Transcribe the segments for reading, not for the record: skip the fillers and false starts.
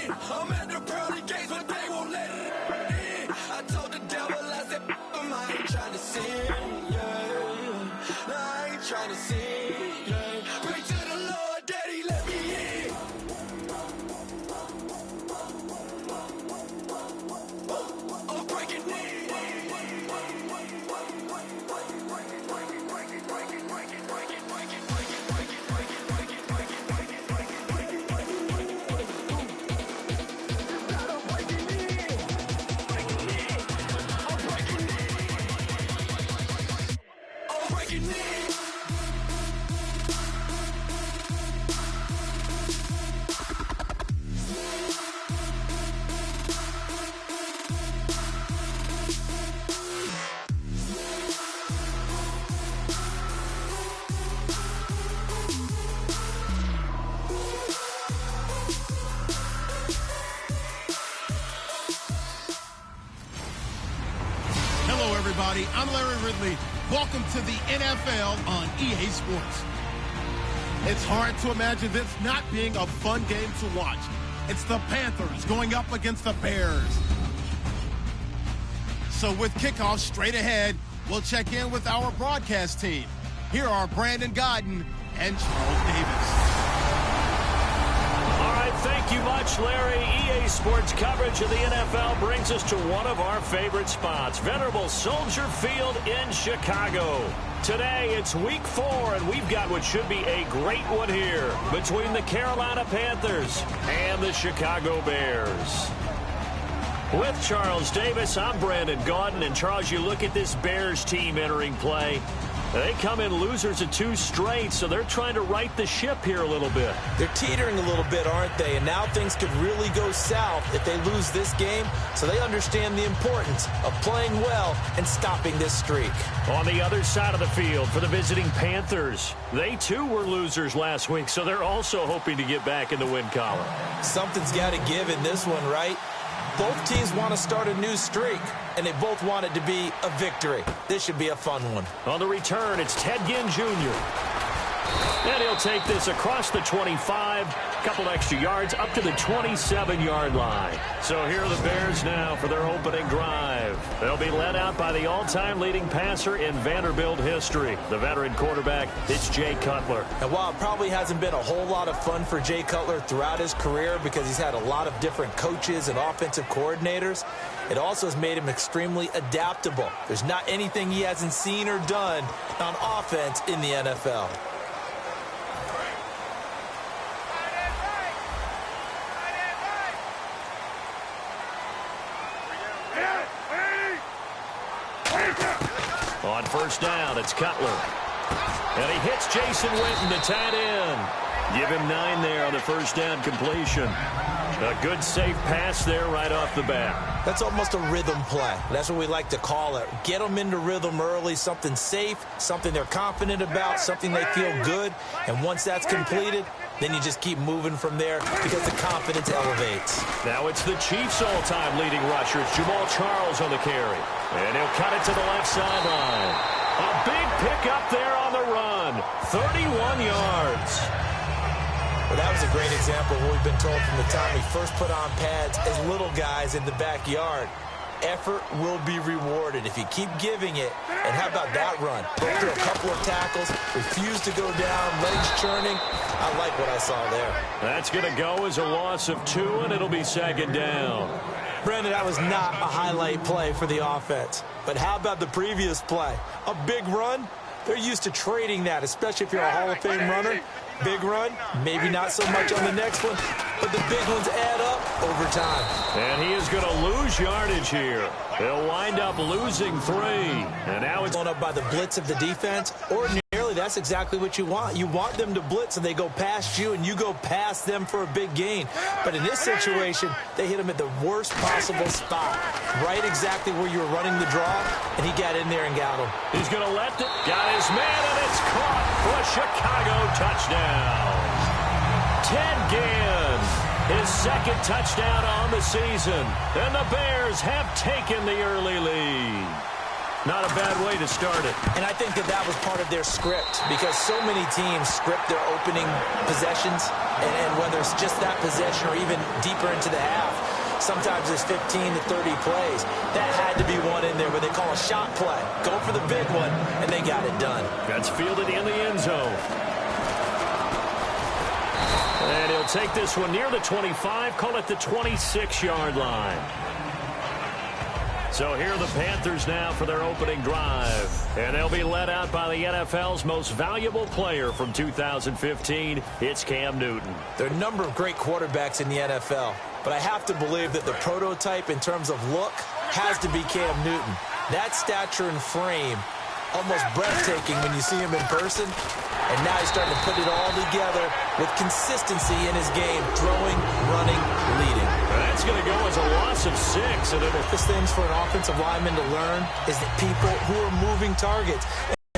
in. I'm at the pearly gates, but they won't let it in. I told the devil, I said, I ain't trying to sin, yeah. No, I ain't trying to sin, yeah. Pray to the Lord, Daddy, let me in. I'm breaking in. Everybody, I'm Larry Ridley. Welcome to the NFL on EA Sports. It's hard to imagine this not being a fun game to watch. It's the Panthers going up against the Bears. So with kickoff straight ahead, we'll check in with our broadcast team. Here are Brandon Godden and Charles Davis. Thank you much, Larry. EA Sports coverage of the NFL brings us to one of our favorite spots, venerable Soldier Field in Chicago. Today, it's week 4, and we've got what should be a great one here between the Carolina Panthers and the Chicago Bears. With Charles Davis, I'm Brandon Gaudin, and Charles, you look at this Bears team entering play. They come in losers of 2 straight, so they're trying to right the ship here a little bit. They're teetering a little bit, aren't they? And now things could really go south if they lose this game, so they understand the importance of playing well and stopping this streak. On the other side of the field for the visiting Panthers, they too were losers last week, so they're also hoping to get back in the win column. Something's got to give in this one, right? Both teams want to start a new streak, and they both want it to be a victory. This should be a fun one. On the return, it's Ted Ginn Jr. And he'll take this across the 25, a couple extra yards, up to the 27-yard line. So here are the Bears now for their opening drive. They'll be led out by the all-time leading passer in Vanderbilt history, the veteran quarterback. It's Jay Cutler. And while it probably hasn't been a whole lot of fun for Jay Cutler throughout his career because he's had a lot of different coaches and offensive coordinators, it also has made him extremely adaptable. There's not anything he hasn't seen or done on offense in the NFL. On first down, it's Cutler. And he hits Jason Witten, the tight end. Give him 9 there on the first down completion. A good, safe pass there right off the bat. That's almost a rhythm play. That's what we like to call it. Get them into rhythm early, something safe, something they're confident about, something they feel good. And once that's completed, then you just keep moving from there because the confidence elevates. Now it's the Chiefs' all-time leading rusher. It's Jamal Charles on the carry. And he'll cut it to the left sideline. A big pickup there on the run. 31 yards. Well, that was a great example of what we've been told from the time we first put on pads as little guys in the backyard. Effort will be rewarded if you keep giving it. And how about that run? Broke through a couple of tackles, refused to go down, legs churning. I like what I saw there. That's going to go as a loss of 2, and it'll be second down. Brandon, that was not a highlight play for the offense. But how about the previous play? A big run? They're used to trading that, especially if you're a Hall of Fame runner. Big run, maybe not so much on the next one, but the big ones add up over time. And he is going to lose yardage here. He'll wind up losing 3. And now it's going up by the blitz of the defense. Ordinarily, that's exactly what you want. You want them to blitz and they go past you and you go past them for a big gain. But in this situation, they hit him at the worst possible spot. Right exactly where you were running the draw, and he got in there and got him. He's going to left it, got his man, and it's caught for a Chicago touchdown. Ted Ginn, his second touchdown on the season, and the Bears have taken the early lead. Not a bad way to start it. And I think that was part of their script, because so many teams script their opening possessions, and whether it's just that possession or even deeper into the half, sometimes there's 15 to 30 plays. That had to be one in there where they call a shot play. Go for the big one, and they got it done. That's fielded in the end zone. And he'll take this one near the 25, call it the 26-yard line. So here are the Panthers now for their opening drive. And they'll be led out by the NFL's most valuable player from 2015. It's Cam Newton. There are a number of great quarterbacks in the NFL, but I have to believe that the prototype in terms of look has to be Cam Newton. That stature and frame, almost breathtaking when you see him in person. And now he's starting to put it all together with consistency in his game, throwing, running, leading. That's going to go as a loss of 6. And This things for an offensive lineman to learn is that people who are moving targets,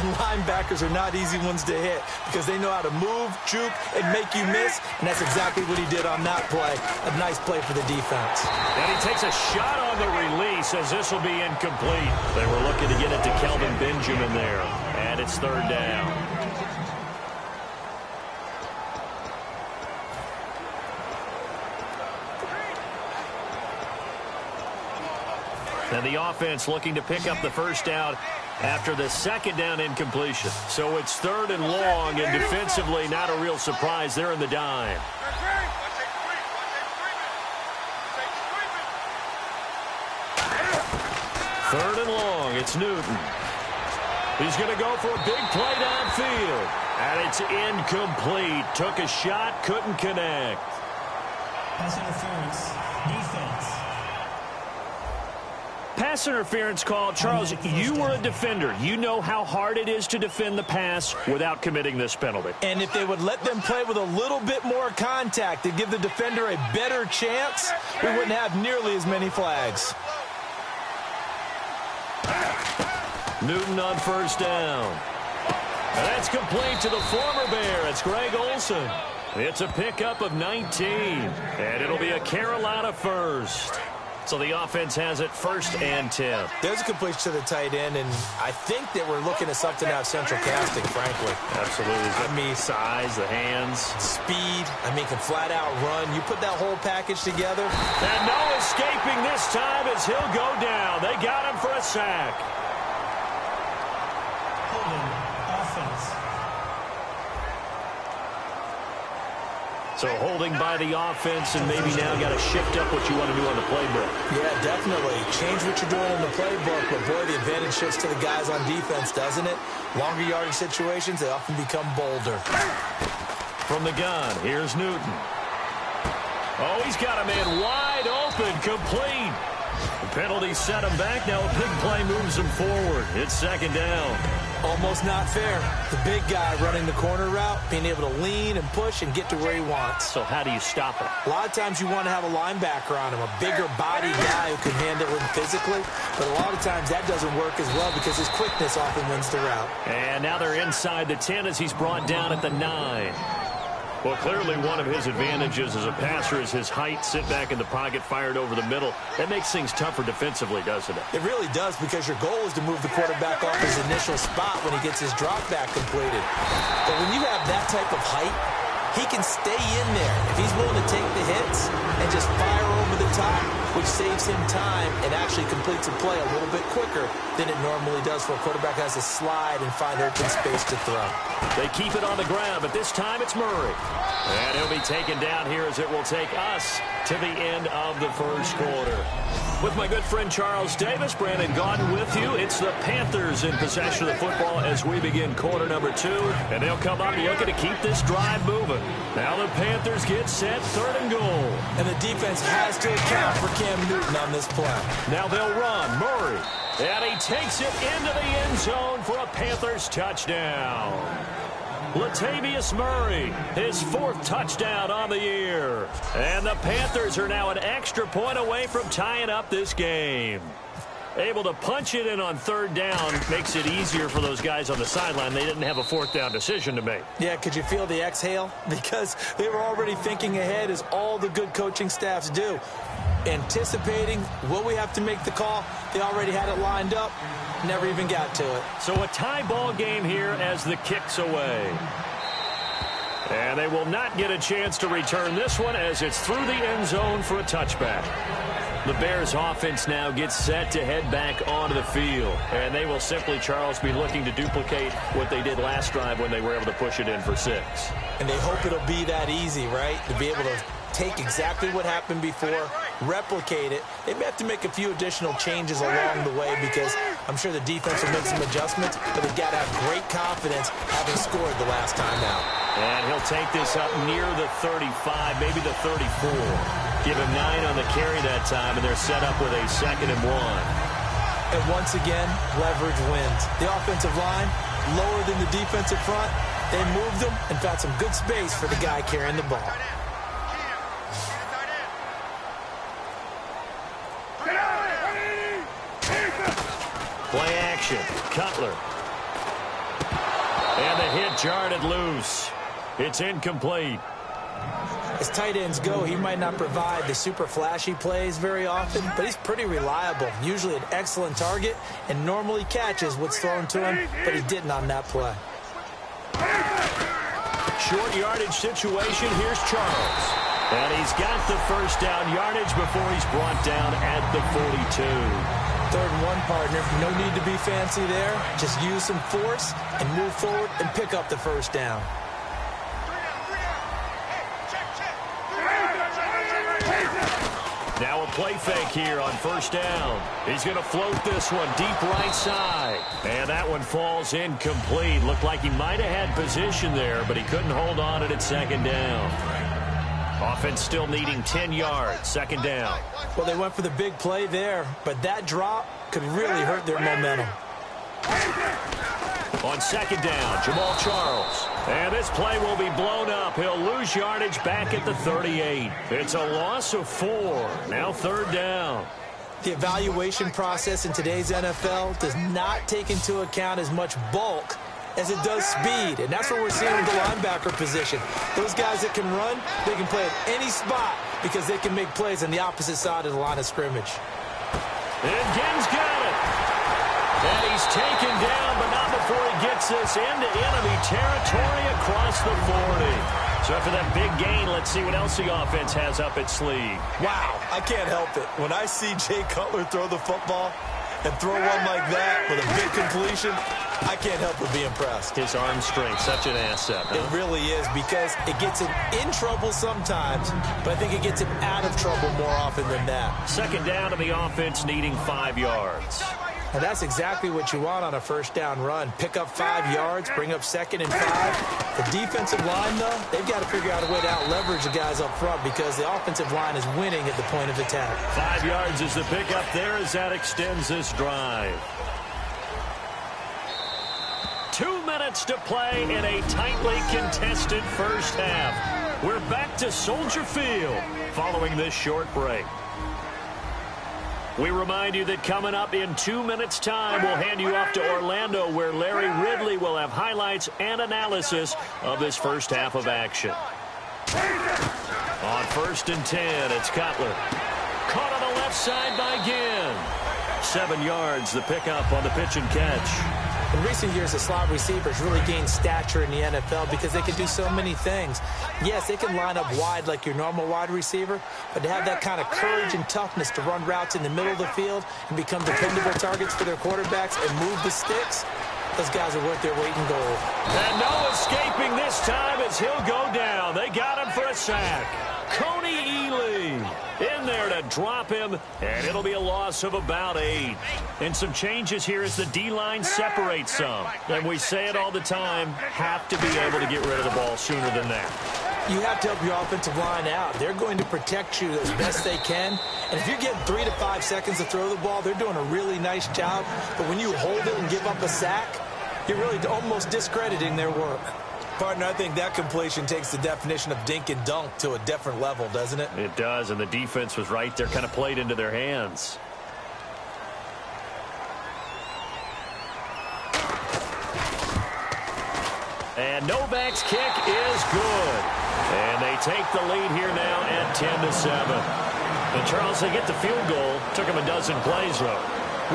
and linebackers are not easy ones to hit because they know how to move, juke, and make you miss, and that's exactly what he did on that play. A nice play for the defense. And he takes a shot on the release as this will be incomplete. They were looking to get it to Kelvin Benjamin there, and it's third down. And the offense looking to pick up the first down after the second down incompletion. So it's third and long, and defensively not a real surprise there in the dime. Third and long, it's Newton. He's going to go for a big play downfield. And it's incomplete. Took a shot, couldn't connect. Pass interference, defense. Pass interference call. Charles, you were a defender. You know how hard it is to defend the pass without committing this penalty. And if they would let them play with a little bit more contact to give the defender a better chance, we wouldn't have nearly as many flags. Newton on first down. And that's complete to the former Bear. It's Greg Olsen. It's a pickup of 19. And it'll be a Carolina first. So the offense has it first and 10. There's a completion to the tight end, and I think that we're looking at something out of central casting, frankly. Absolutely. I mean, size, the hands. Speed. I mean, can flat out run. You put that whole package together. And no escaping this time as he'll go down. They got him for a sack. Holding offense. So holding by the offense, and maybe now got to shift up what you want to do on the playbook. Yeah, definitely. Change what you're doing in the playbook, but boy, the advantage shifts to the guys on defense, doesn't it? Longer yardage situations, they often become bolder. From the gun, here's Newton. Oh, he's got a man wide open, complete. The penalty set him back. Now a big play moves him forward. It's second down. Almost not fair. The big guy running the corner route, being able to lean and push and get to where he wants. So how do you stop it? A lot of times you want to have a linebacker on him, a bigger body guy who can handle him physically. But a lot of times that doesn't work as well because his quickness often wins the route. And now they're inside the 10 as he's brought down at the 9. Well, clearly one of his advantages as a passer is his height, sit back in the pocket, fired over the middle. That makes things tougher defensively, doesn't it? It really does, because your goal is to move the quarterback off his initial spot when he gets his drop back completed. But when you have that type of height, he can stay in there if he's willing to take the hits and just fire over the top, which saves him time and actually completes a play a little bit quicker than it normally does for a quarterback who has to slide and find open space to throw. They keep it on the ground, but this time it's Murray. And he'll be taken down here as it will take us to the end of the first quarter. With my good friend Charles Davis, Brandon Gaudin with you. It's the Panthers in possession of the football as we begin quarter number 2. And they'll come up looking to keep this drive moving. Now the Panthers get set, third and goal. And the defense has to account for Cam Newton on this play. Now they'll run. Murray. And he takes it into the end zone for a Panthers touchdown. Latavius Murray, his 4th touchdown on the year. And the Panthers are now an extra point away from tying up this game. Able to punch it in on third down makes it easier for those guys on the sideline. They didn't have a 4th down decision to make. Yeah, could you feel the exhale? Because they were already thinking ahead, as all the good coaching staffs do. anticipating, will we have to make the call? They already had it lined up, never even got to it. So a tie ball game here as the kick's away. And they will not get a chance to return this one as it's through the end zone for a touchback. The Bears offense now gets set to head back onto the field. And they will simply, Charles, be looking to duplicate what they did last drive when they were able to push it in for 6. And they hope it'll be that easy, right? To be able to take exactly what happened before, replicate it. They may have to make a few additional changes along the way because I'm sure the defense will make some adjustments, but they've got to have great confidence having scored the last time out. And he'll take this up near the 35, maybe the 34. Give him 9 on the carry that time, and they're set up with a 2nd and 1. And once again, leverage wins. The offensive line, lower than the defensive front. They moved them and found some good space for the guy carrying the ball. Play action. Cutler. And the hit jarred loose. It's incomplete. As tight ends go, he might not provide the super flashy plays very often, but he's pretty reliable. Usually an excellent target and normally catches what's thrown to him, but he didn't on that play. Short yardage situation. Here's Charles. And he's got the first down yardage before he's brought down at the 42. 3rd and 1, partner. No need to be fancy there. Just use some force and move forward and pick up the first down. Now a play fake here on first down. He's going to float this one deep right side. And that one falls incomplete. Looked like he might have had position there, but he couldn't hold on it at 2nd down. Offense still needing 10 yards, 2nd down. Well, they went for the big play there, but that drop could really hurt their momentum. On 2nd down, Jamal Charles. And this play will be blown up. He'll lose yardage back at the 38. It's a loss of 4. Now 3rd down. The evaluation process in today's NFL does not take into account as much bulk as it does speed, and that's what we're seeing with the linebacker position. Those guys that can run, they can play at any spot because they can make plays on the opposite side of the line of scrimmage. And Gibbs got it. And he's taken down, but not before he gets this into enemy territory across the 40. So after that big gain, let's see what else the offense has up its sleeve. Wow, I can't help it. When I see Jay Cutler throw the football and throw one like that with a big completion, I can't help but be impressed. His arm strength, such an asset, huh? It really is, because it gets him in trouble sometimes, but I think it gets him out of trouble more often than that. 2nd down to the offense needing 5 yards. And that's exactly what you want on a first down run. Pick up 5 yards, bring up 2nd and 5. The defensive line, though, they've got to figure out a way to out-leverage the guys up front because the offensive line is winning at the point of attack. 5 yards is the pickup there as that extends this drive. 2 minutes to play in a tightly contested first half. We're back to Soldier Field following this short break. We remind you that coming up in 2 minutes' time, we'll hand you off to Orlando, where Larry Ridley will have highlights and analysis of this first half of action. On 1st and 10, it's Cutler. Caught on the left side by Ginn. 7 yards, the pickup on the pitch and catch. In recent years, the slot receivers really gained stature in the NFL because they can do so many things. Yes, they can line up wide like your normal wide receiver, but to have that kind of courage and toughness to run routes in the middle of the field and become dependable targets for their quarterbacks and move the sticks, those guys are worth their weight in gold. And no escaping this time as he'll go down. They got him for a sack. Coney Ely in there to drop him, and it'll be a loss of about 8. And some changes here as the D-line separates some. And we say it all the time, have to be able to get rid of the ball sooner than that. You have to help your offensive line out. They're going to protect you as best they can. And if you're getting 3 to 5 seconds to throw the ball, they're doing a really nice job. But when you hold it and give up a sack, you're really almost discrediting their work. Partner, I think that completion takes the definition of dink and dunk to a different level, doesn't it? It does, and the defense was right there, kind of played into their hands. And Novak's kick is good. And they take the lead here now at 10-7. And Charles, they get the field goal. Took him a dozen plays, though.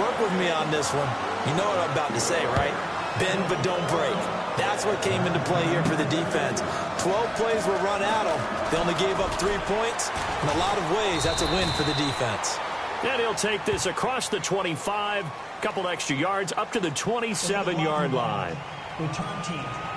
Work with me on this one. You know what I'm about to say, right? Bend but don't break. That's what came into play here for the defense. 12 plays were run at them. They only gave up 3 points. In a lot of ways, that's a win for the defense. And he'll take this across the 25, couple extra yards, up to the 27-yard line. Return team.